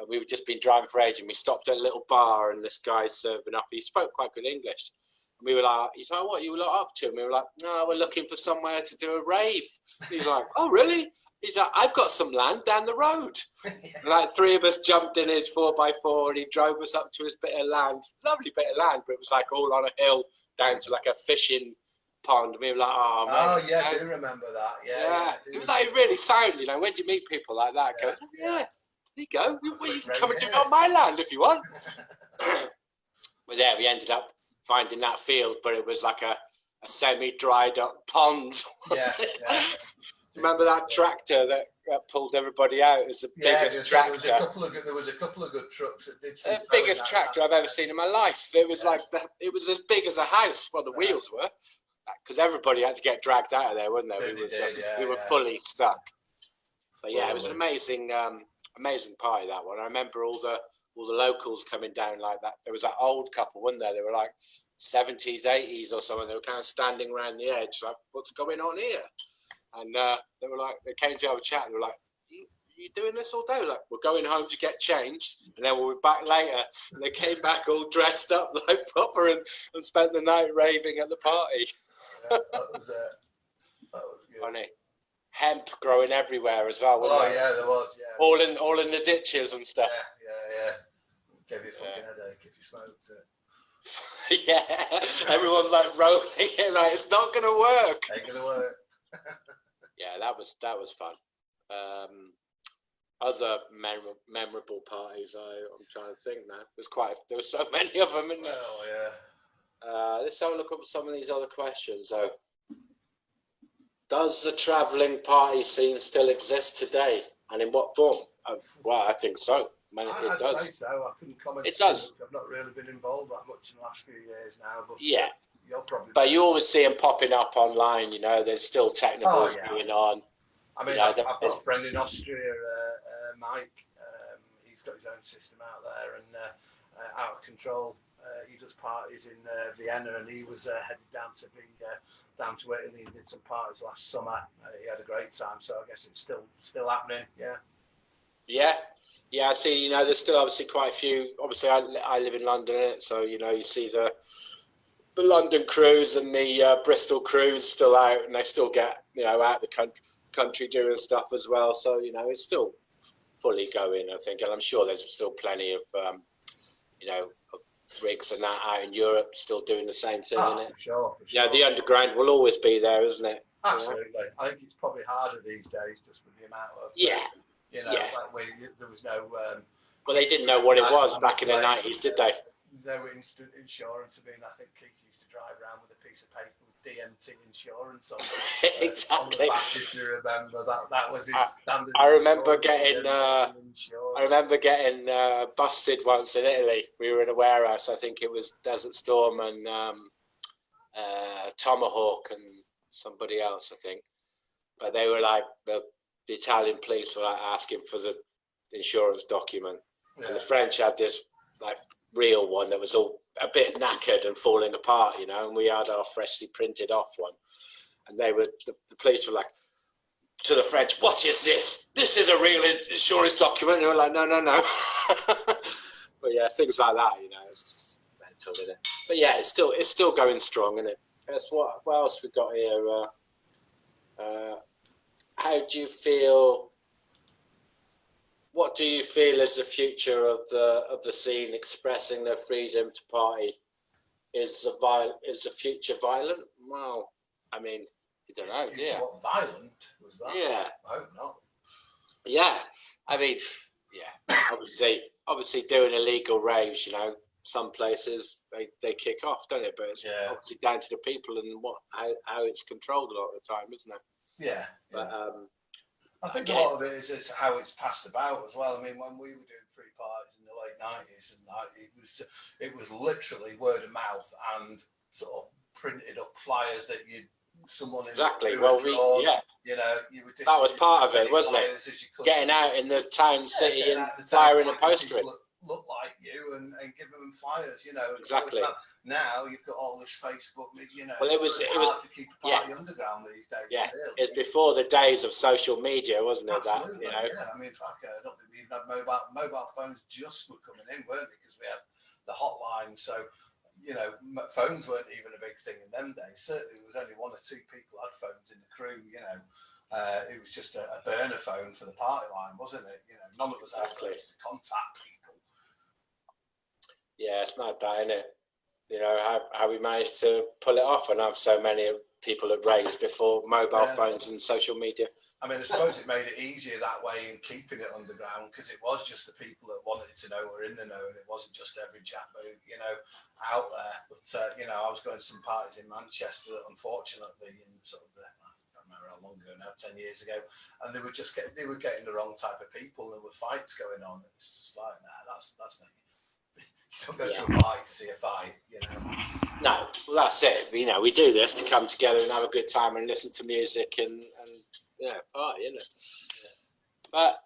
We were just been driving for ages, and we stopped at a little bar, and this guy serving up. He spoke quite good English. And we were like, he's like, what are you lot up to? And we were like, no, we're looking for somewhere to do a rave. He's like, oh really? He's like, I've got some land down the road. And like 3 of us jumped in his 4x4 and he drove us up to his bit of land. Lovely bit of land, but it was like all on a hill down to like a fishing pond. And we were like, oh, man. Oh, yeah, I do remember that. Yeah. It was like really sound, when do you meet people like that? Go, there you go. You can come and do it on my land if you want. But we ended up finding that field, but it was like a semi-dried up pond. Remember that tractor that pulled everybody out? It was the biggest tractor. There was a couple of good trucks that did. The biggest tractor I've ever seen in my life. It was like it was as big as a house. Well, the wheels were, because everybody had to get dragged out of there, weren't they? We were fully stuck. But yeah, it was an amazing party, that one. I remember all the locals coming down like that. There was that old couple, wasn't there? They were like 70s, 80s or something. They were kind of standing around the edge, like, what's going on here? And they were like, they came to have a chat. And they were like, you doing this all day? Like, we're going home to get changed, and then we'll be back later. And they came back all dressed up like proper and spent the night raving at the party. Yeah, that was good. Funny. Hemp growing everywhere as well. Oh yeah, there was. Yeah. All in the ditches and stuff. Yeah. Gave you a fucking headache if you smoked it. Yeah, everyone's like rolling it, like it's not gonna work. Ain't gonna work. Yeah, that was fun. Other memorable parties. I'm trying to think now. There were so many of them, isn't there? Oh yeah. Let's have a look at some of these other questions. So, does the travelling party scene still exist today, and in what form? Well, I think so. I'd say so. I couldn't comment. It does. I've not really been involved that much in the last few years now. But yeah. You'll probably. But you always see them popping up online. There's still technicals going on. I mean, I've got a friend in Austria, Mike. He's got his own system out there and out of control. He does parties in Vienna, and he was headed down to Italy and did some parties last summer. He had a great time, so I guess it's still happening. Yeah, I see. There's still obviously quite a few. Obviously, I live in London, so you see the London crews and the Bristol crews still out, and they still get out the country doing stuff as well. So it's still fully going, I think, and I'm sure there's still plenty of of rigs and that out in Europe still doing the same thing. For sure. Yeah, the underground will always be there, isn't it? Absolutely. I think it's probably harder these days just with the amount of there was no. Well, they didn't know what it was back in the 90s, did they? No instant insurance. I mean, I think Keef used to drive around with a piece of paper with DMT insurance on exactly. On the back, if you remember that was his standard. I remember getting busted once in Italy. We were in a warehouse. I think it was Dstorm and Tomahawk and somebody else, I think. But they were like the Italian police were like asking for the insurance document, and the French had this like real one that was all a bit knackered and falling apart, and we had our freshly printed off one, and they were the police were like to the French, "What is this? This is a real insurance document." And they were like, "No." But yeah, things like that, it's just mental, isn't it? But yeah, it's still going strong, isn't it? That's what else we got here. How do you feel? What do you feel is the future of the scene expressing their freedom to party? Is the future violent? Well, I mean, you don't know. Yeah. What violent was that? Yeah. I hope not. Yeah. I mean, yeah. Obviously doing illegal raves, some places they kick off, don't it? But it's obviously down to the people and how it's controlled a lot of the time, isn't it? Yeah. But I think a lot of it is how it's passed about as well. I mean, when we were doing free parties in the late 90s, and it was literally word of mouth and sort of printed up flyers that someone exactly. you Well, you were that was part of it, wasn't it? Getting out in the town, city, and flying and postering. Look like you and give them flyers, Exactly. Now you've got all this Facebook, Well, it was hard to keep a party underground these days. Yeah, really. It's before the days of social media, wasn't it? Absolutely, yeah. I mean, I don't think we even had mobile phones just were coming in, weren't they? Because we had the hotline, so phones weren't even a big thing in them days. Certainly, there was only one or two people had phones in the crew. It was just a burner phone for the party line, wasn't it? None of us had phones to contact people. Yeah, it's mad that, isn't it? How we managed to pull it off and have so many people at raves before mobile phones and social media. I mean, I suppose it made it easier that way in keeping it underground, because it was just the people that wanted to know were in the know, and it wasn't just every jabber, out there. But, I was going to some parties in Manchester that unfortunately in sort of I don't remember how long ago now, 10 years ago, and they were getting the wrong type of people. There were fights going on. It's just like, nah, that's not. You don't go to a party to see a fight, No, well, that's it. We do this to come together and have a good time and listen to music and party, isn't it? Yeah. But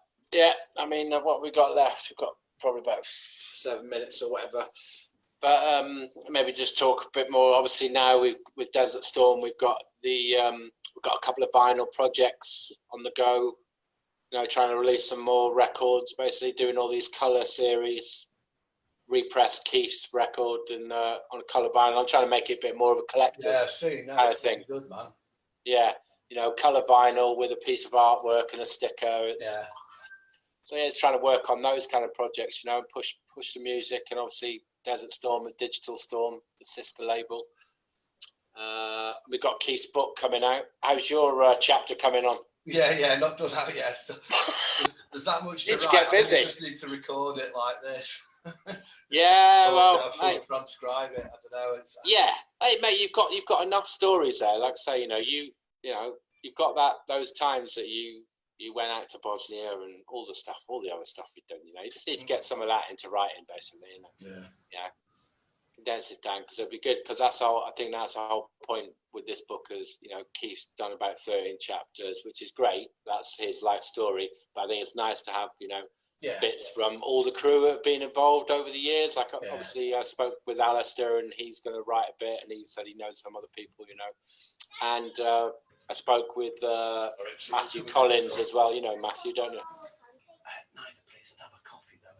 I mean, what we got left? We've got probably about 7 minutes or whatever. But maybe just talk a bit more. Obviously, now with Dstorm, we've got we've got a couple of vinyl projects on the go. Trying to release some more records. Basically, doing all these color series. Repressed Keef's record and on colour vinyl. I'm trying to make it a bit more of a collector's kind of thing. Good, man. Yeah, colour vinyl with a piece of artwork and a sticker. So it's trying to work on those kind of projects, and push the music, and obviously Dstorm and Digital Storm, the sister label. We've got Keef's book coming out. How's your chapter coming on? Yeah, not done out yet. There's that much to write. Get busy. I just need to record it like this. Yeah, well, mate, transcribe it. I don't know. Hey, mate, you've got enough stories there. Like I say, you've got those times that you went out to Bosnia and all the other stuff you've done. You just need to get some of that into writing, basically. Yeah. Condense it down, because it'd be good. Because I think that's the whole point with this book. Is Keef's done about 13 chapters, which is great. That's his life story. But I think it's nice to have bits from all the crew that have been involved over the years. Like obviously I spoke with Alistair, and he's going to write a bit, and he said he knows some other people, and I spoke with Matthew Collins as well. Matthew, don't you? Neither, please. I'd have a coffee though.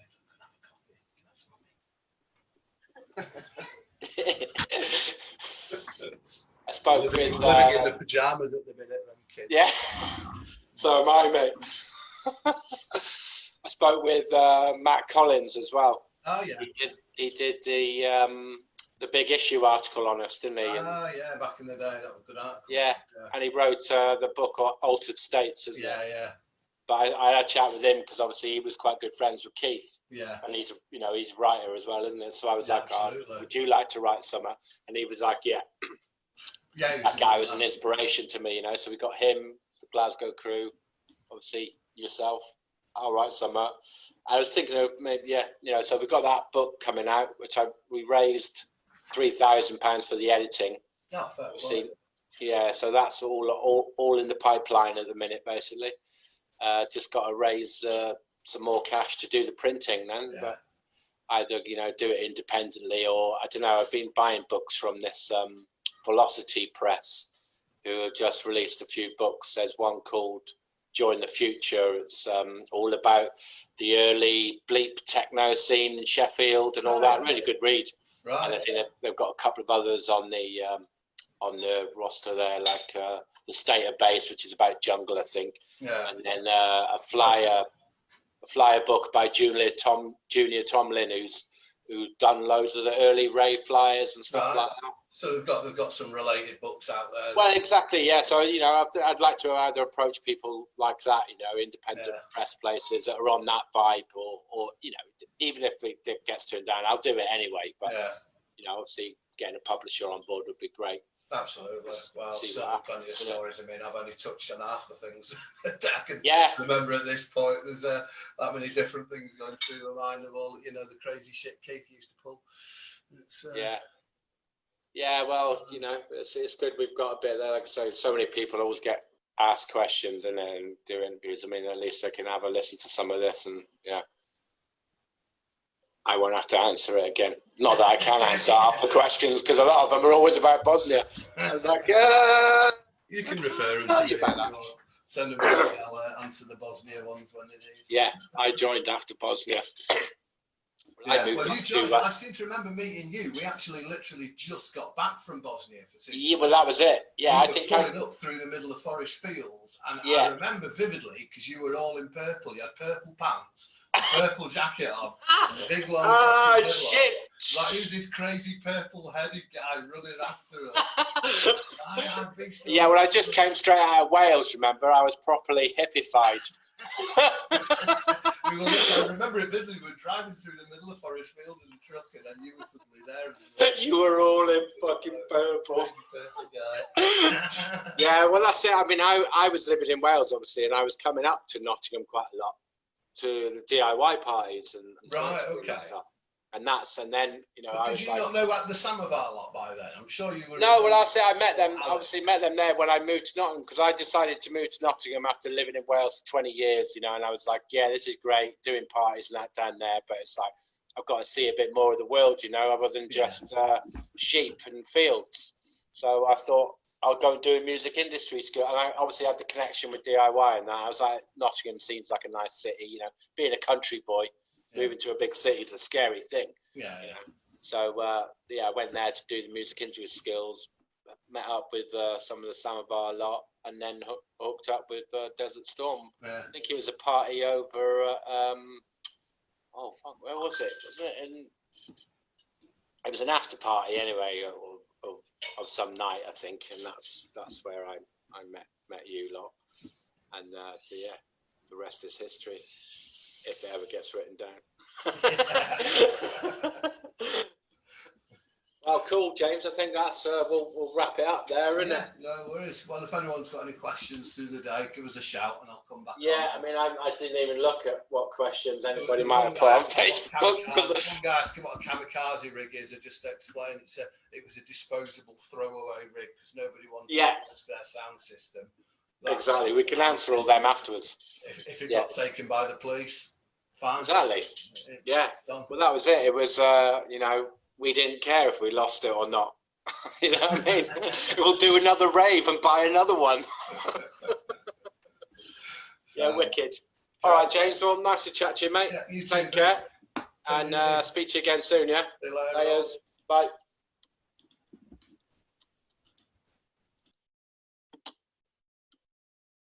I spoke with living in the pajamas at the minute, them kids. Yeah. So am I, mate. I spoke with Matt Collins as well. Oh yeah. He did the big issue article on us, didn't he? Back in the day, that was a good article. Yeah, and he wrote the book Altered States, isn't it? Yeah. But I had a chat with him because obviously he was quite good friends with Keef. Yeah. And he's a writer as well, isn't it? So I was like, would you like to write something? And he was like, yeah. That guy was an inspiration to me, So we got him, the Glasgow crew, obviously yourself. I'll write something. I was thinking of maybe, so we got that book coming out, which we raised £3,000 for the editing. Oh, fair. Yeah, so that's all in the pipeline at the minute, basically. Just got to raise some more cash to do the printing then. But either do it independently, or I don't know. I've been buying books from this Velocity Press, who have just released a few books. There's one called Join the Future. It's all about the early bleep techno scene in Sheffield and all that. Really good read. Right. And I think they've got a couple of others on the roster there, like the State of Bass, which is about jungle, I think. Yeah. And then a flyer book by Junior Tomlin, who's who've done loads of the early rave flyers and stuff like that. So they've got some related books out there. Well, exactly, yeah. So, you know, I'd like to either approach people like that, you know, independent press places that are on that vibe, or you know, even if it gets turned down, I'll do it anyway. But, you know, obviously getting a publisher on board would be great. Absolutely. Well, certainly plenty of stories. I mean, I've only touched on half the things that I can remember at this point. There's that many different things going through my mind of all, you know, the crazy shit Keith used to pull. Yeah, well, you know, it's good we've got a bit there. Like I say, so many people always get asked questions and then do interviews. I mean, at least they can have a listen to some of this, and I won't have to answer it again. Not that I can answer half the questions, because a lot of them are always about Bosnia. I was like, you can refer them to you. Send them I'll answer the Bosnia ones when they need. Yeah, I joined after Bosnia. I seem to remember meeting you. We actually literally just got back from Bosnia for 6 Yeah, well, that was it. Yeah, I think pulling up through the middle of forest fields, and I remember vividly because you were all in purple. You had purple pants, a purple jacket on, and a big long. Shit! Like, who's this crazy purple-headed guy running after us? Well, I just came straight out of Wales. Remember, I was properly hippified. I remember it vividly. We were driving through the middle of forest fields in the truck, and then you were suddenly there. You were all in fucking purple. Yeah, well, that's it. I mean, I was living in Wales, obviously, and I was coming up to Nottingham quite a lot to the DIY parties and stuff. And then, you know, did you not know the Samovar lot by then? I'm sure you were. No, well, I met them. Obviously, met them there when I moved to Nottingham, because I decided to move to Nottingham after living in Wales for 20 years. You know, and I was like, yeah, this is great, doing parties and that down there. But it's like I've got to see a bit more of the world, you know, other than just sheep and fields. So I thought I'll go and do a music industry school, and I obviously had the connection with DIY and that. I was like, Nottingham seems like a nice city, you know, being a country boy. Moving to a big city is a scary thing. Yeah. So, I went there to do the music industry skills, met up with some of the Samovar lot, and then hooked up with Dstorm. I think it was a party over where was it? Wasn't it it was an after party anyway, of some night, I think, and that's where I met you lot. And the rest is history. If it ever gets written down. Well, cool, James. I think that's we'll wrap it up there, isn't it? No worries. Well, if anyone's got any questions through the day, give us a shout and I'll come back. Yeah, I mean, I didn't even look at what questions anybody might have put on Facebook. One guy asked what a kamikaze rig is. I just explained it was a disposable throwaway rig because nobody wanted their sound system. Exactly. We can answer all them afterwards. If it got taken by the police, fine. Exactly. Well, that was it. It was, you know, we didn't care if we lost it or not. You know what I mean? We'll do another rave and buy another one. Wicked. All right, James. Well, nice to chat to you, mate. Yeah, you Take care. And speak to you again soon, yeah? See you later. Bye.